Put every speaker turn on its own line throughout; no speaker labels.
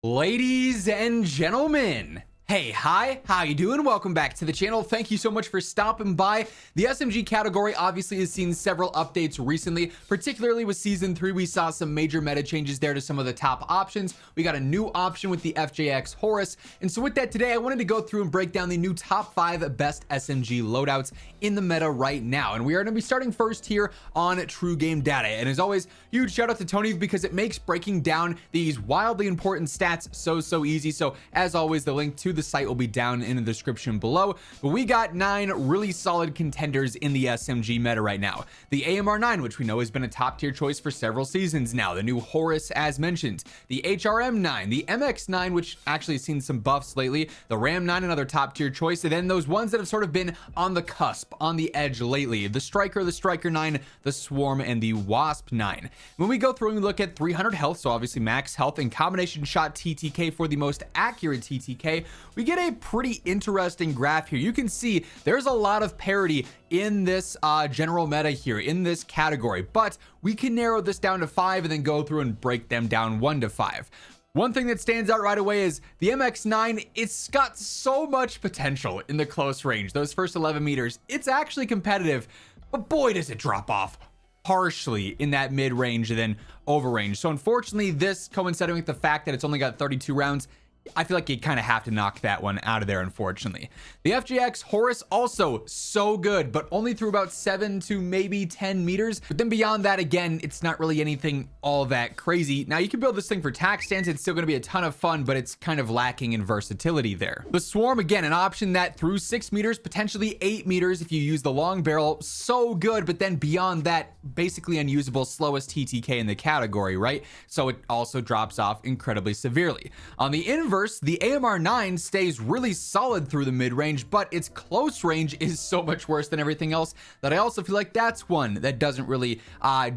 Ladies and gentlemen, hey, hi, how you doing? Welcome back to the channel. Thank you so much for stopping by. The SMG category obviously has seen several updates recently, particularly with season 3. We saw some major meta changes there to some of the top options. We got a new option with the FJX Horus, and so with that today I wanted to go through and break down the new top 5 best SMG loadouts in the meta right now, and we are going to be starting first here on True Game Data. And as always, huge shout out to Tony because it makes breaking down these wildly important stats so easy. So as always, the link to the site will be down in the description below. But we got 9 really solid contenders in the SMG meta right now. The AMR9, which we know has been a top tier choice for several seasons now, the new Horus as mentioned, the HRM9, the MX9, which actually has seen some buffs lately, the RAM9, another top tier choice, and then those ones that have sort of been on the cusp, on the edge lately, the Striker 9, the Swarm, and the Wasp 9. When we go through and we look at 300 health, so obviously max health, and combination shot TTK for the most accurate TTK, we get a pretty interesting graph here. You can see there's a lot of parity in this general meta here, in this category, but we can narrow this down to 5 and then go through and break them down 1 to 5. One thing that stands out right away is the MX9. It's got so much potential in the close range. Those first 11 meters, it's actually competitive, but boy, does it drop off harshly in that mid-range and then over-range. So unfortunately, this coinciding with the fact that it's only got 32 rounds, I feel like you kind of have to knock that one out of there, unfortunately. The FJX Horus also so good, but only through about 7 to maybe 10 meters. But then beyond that, again, it's not really anything all that crazy. Now, you can build this thing for tac stands. It's still going to be a ton of fun, but it's kind of lacking in versatility there. The Swarm, again, an option that through 6 meters, potentially 8 meters if you use the long barrel, so good. But then beyond that, basically unusable, slowest TTK in the category, right? So it also drops off incredibly severely. On the inverse, the AMR9 stays really solid through the mid-range, but its close range is so much worse than everything else that I also feel like that's one that doesn't really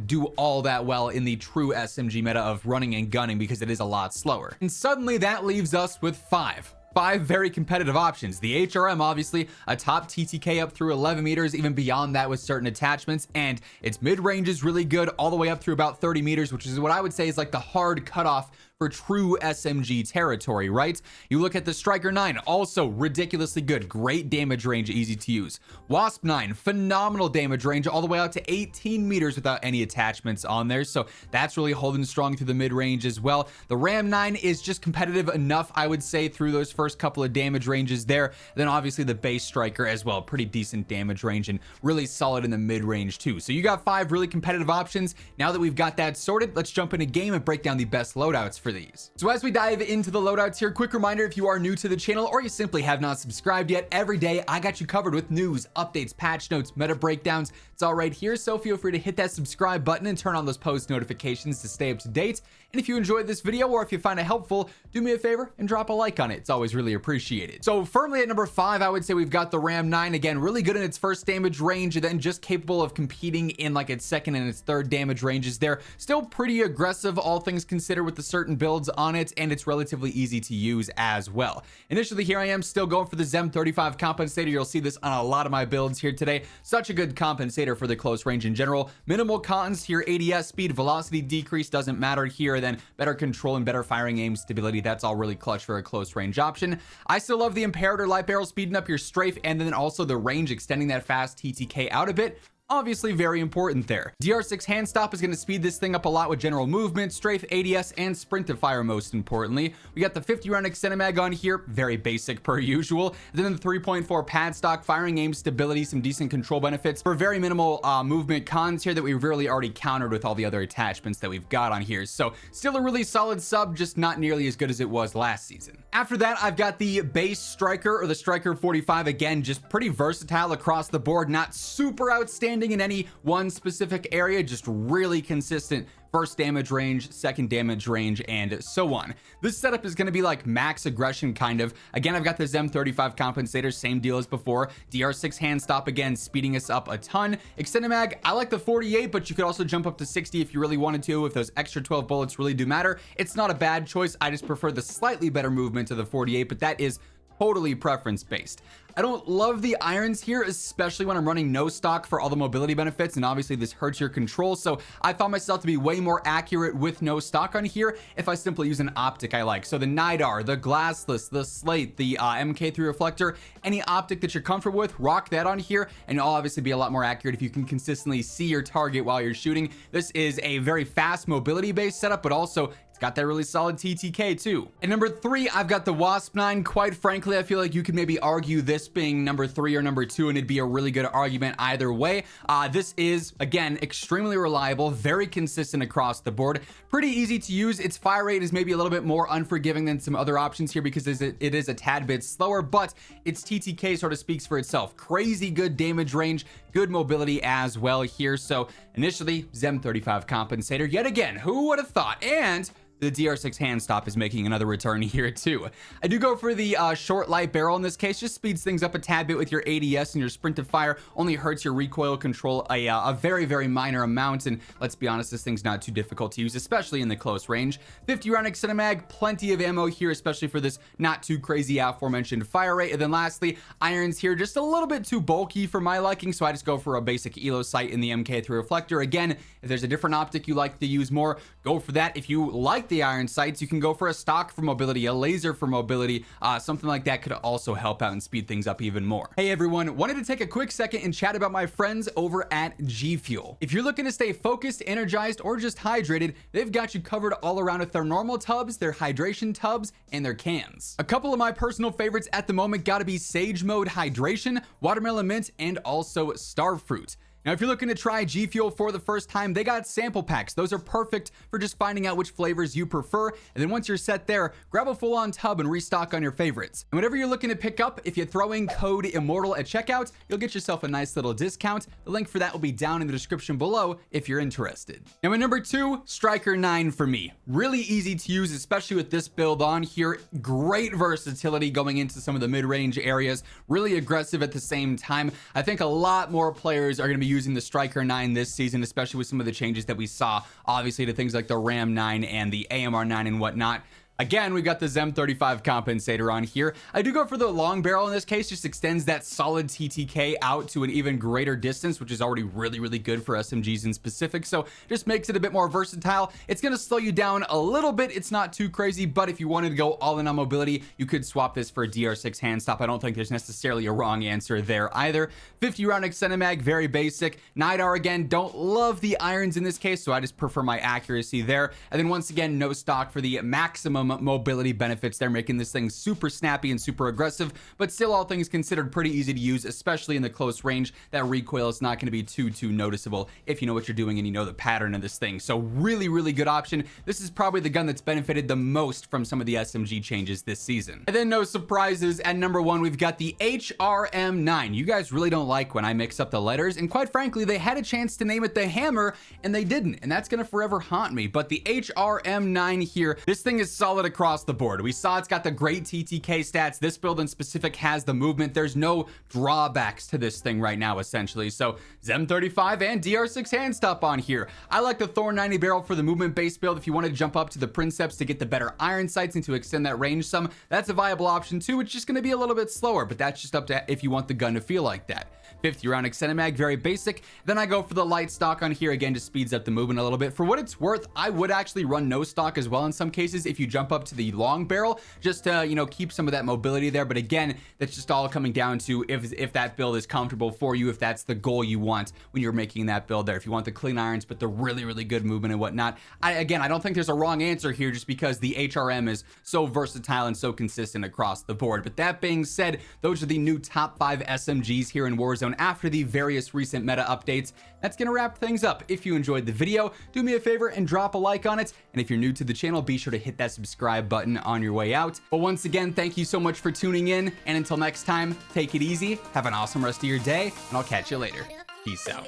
do all that well in the true SMG meta of running and gunning because it is a lot slower. And suddenly that leaves us with 5 very competitive options. The HRM, obviously a top TTK up through 11 meters, even beyond that with certain attachments, and its mid-range is really good all the way up through about 30 meters, which is what I would say is like the hard cutoff for true SMG territory, right? You look at the Striker 9, also ridiculously good, great damage range, easy to use. Wasp 9, phenomenal damage range all the way out to 18 meters without any attachments on there, so that's really holding strong through the mid-range as well. The Ram 9 is just competitive enough, I would say, through those first couple of damage ranges there. Then obviously the base Striker as well, pretty decent damage range and really solid in the mid-range too. So you got 5 really competitive options. Now that we've got that sorted, let's jump in a game and break down the best loadouts for these. So as we dive into the loadouts here, quick reminder, if you are new to the channel or you simply have not subscribed yet, every day I got you covered with news, updates, patch notes, meta breakdowns. It's all right here, so feel free to hit that subscribe button and turn on those post notifications to stay up to date. And if you enjoyed this video or if you find it helpful, do me a favor and drop a like on it. It's always really appreciated. So firmly at number 5, I would say we've got the Ram 9. Again, really good in its first damage range and then just capable of competing in like its second and its third damage ranges there. Still pretty aggressive, all things considered, with the certain builds on it, and it's relatively easy to use as well. Initially, here I am still going for the ZEM 35 compensator. You'll see this on a lot of my builds here today. Such a good compensator for the close range in general. Minimal cons here, ADS speed, velocity decrease doesn't matter here, then better control and better firing aim stability. That's all really clutch for a close range option. I still love the Imperator light barrel speeding up your strafe, and then also the range extending that fast TTK out a bit. Obviously very important there. DR6 hand stop is going to speed this thing up a lot with general movement, strafe, ADS, and sprint to fire most importantly. We got the 50 round extended mag on here, very basic per usual. Then the 3.4 pad stock, firing aim stability, some decent control benefits for very minimal movement cons here that we've really already countered with all the other attachments that we've got on here. So still a really solid sub, just not nearly as good as it was last season. After that, I've got the base Striker or the Striker 45. Again, just pretty versatile across the board, not super outstanding in any one specific area, just really consistent first damage range, second damage range, and so on. This setup is going to be like max aggression kind of. Again, I've got the ZEM 35 compensator, same deal as before. DR6 hand stop, again, speeding us up a ton. Extended mag, I like the 48, but you could also jump up to 60 if you really wanted to, if those extra 12 bullets really do matter. It's not a bad choice. I just prefer the slightly better movement to the 48, but that is totally preference based. I don't love the irons here, especially when I'm running no stock for all the mobility benefits, and obviously this hurts your control, so I found myself to be way more accurate with no stock on here if I simply use an optic I like. So the NIDAR, the glassless, the slate, the MK3 reflector, any optic that you're comfortable with, rock that on here, and you'll obviously be a lot more accurate if you can consistently see your target while you're shooting. This is a very fast mobility based setup, but also got that really solid TTK too. And number 3, I've got the Wasp 9. Quite frankly, I feel like you could maybe argue this being number 3 or number 2, and it'd be a really good argument either way. This is, again, extremely reliable, very consistent across the board, pretty easy to use. Its fire rate is maybe a little bit more unforgiving than some other options here because it is a tad bit slower, but its TTK sort of speaks for itself. Crazy good damage range, good mobility as well here. So initially, ZEM35 compensator yet again. Who would have thought? And the DR6 hand stop is making another return here too. I do go for the short light barrel in this case. Just speeds things up a tad bit with your ADS, and your sprint to fire only hurts your recoil control a very, very minor amount. And let's be honest, this thing's not too difficult to use, especially in the close range. 50 round extended mag, plenty of ammo here, especially for this not too crazy aforementioned fire rate. And then lastly, irons here, just a little bit too bulky for my liking, so I just go for a basic elo sight in the MK3 reflector. Again, if there's a different optic you like to use more, go for that. If you like the iron sights, you can go for a stock for mobility, a laser for mobility. Something like that could also help out and speed things up even more. Hey everyone, wanted to take a quick second and chat about my friends over at G Fuel. If you're looking to stay focused, energized, or just hydrated, they've got you covered all around with their normal tubs, their hydration tubs, and their cans. A couple of my personal favorites at the moment gotta be Sage Mode Hydration, Watermelon Mint, and also Starfruit. Now, if you're looking to try G Fuel for the first time, they got sample packs. Those are perfect for just finding out which flavors you prefer. And then once you're set there, grab a full-on tub and restock on your favorites. And whatever you're looking to pick up, if you throw in code IMMORTAL at checkout, you'll get yourself a nice little discount. The link for that will be down in the description below if you're interested. Now, at number 2, Striker 9 for me. Really easy to use, especially with this build on here. Great versatility going into some of the mid-range areas. Really aggressive at the same time. I think a lot more players are going to be using the Striker 9 this season, especially with some of the changes that we saw, obviously, to things like the Ram 9 and the AMR 9 and whatnot. Again, we've got the ZEM35 compensator on here. I do go for the long barrel in this case, just extends that solid TTK out to an even greater distance, which is already really, really good for SMGs in specific. So just makes it a bit more versatile. It's going to slow you down a little bit. It's not too crazy, but if you wanted to go all in on mobility, you could swap this for a DR6 hand stop. I don't think there's necessarily a wrong answer there either. 50 round extended mag, very basic. NIDAR again, don't love the irons in this case, so I just prefer my accuracy there. And then once again, no stock for the maximum mobility benefits. They're making this thing super snappy and super aggressive, but still, all things considered, pretty easy to use, especially in the close range. That recoil is not going to be too noticeable if you know what you're doing and you know the pattern of this thing. So really, really good option. This is probably the gun that's benefited the most from some of the SMG changes this season. And then no surprises, at number 1, we've got the HRM9. You guys really don't like when I mix up the letters, and quite frankly, they had a chance to name it the Hammer and they didn't, and that's going to forever haunt me. But the HRM9 here, this thing is solid across the board. We saw it's got the great TTK stats. This build in specific has the movement. There's no drawbacks to this thing right now, essentially. So ZEM35 and DR6 hand stop on here. I like the Thor 90 barrel for the movement based build. If you want to jump up to the Princeps to get the better iron sights and to extend that range some, that's a viable option too. It's just going to be a little bit slower, but that's just up to if you want the gun to feel like that. 50 round extended mag, very basic. Then I go for the light stock on here. Again, just speeds up the movement a little bit. For what it's worth, I would actually run no stock as well in some cases if you jump up to the long barrel, just to, you know, keep some of that mobility there. But again, that's just all coming down to if that build is comfortable for you, if that's the goal you want when you're making that build there. If you want the clean irons, but the really, really good movement and whatnot. I don't think there's a wrong answer here just because the HRM is so versatile and so consistent across the board. But that being said, those are the new top 5 SMGs here in Warzone after the various recent meta updates. That's gonna wrap things up. If you enjoyed the video, do me a favor and drop a like on it. And if you're new to the channel, be sure to hit that subscribe button on your way out. But once again, thank you so much for tuning in. And until next time, take it easy, have an awesome rest of your day, and I'll catch you later. Peace out.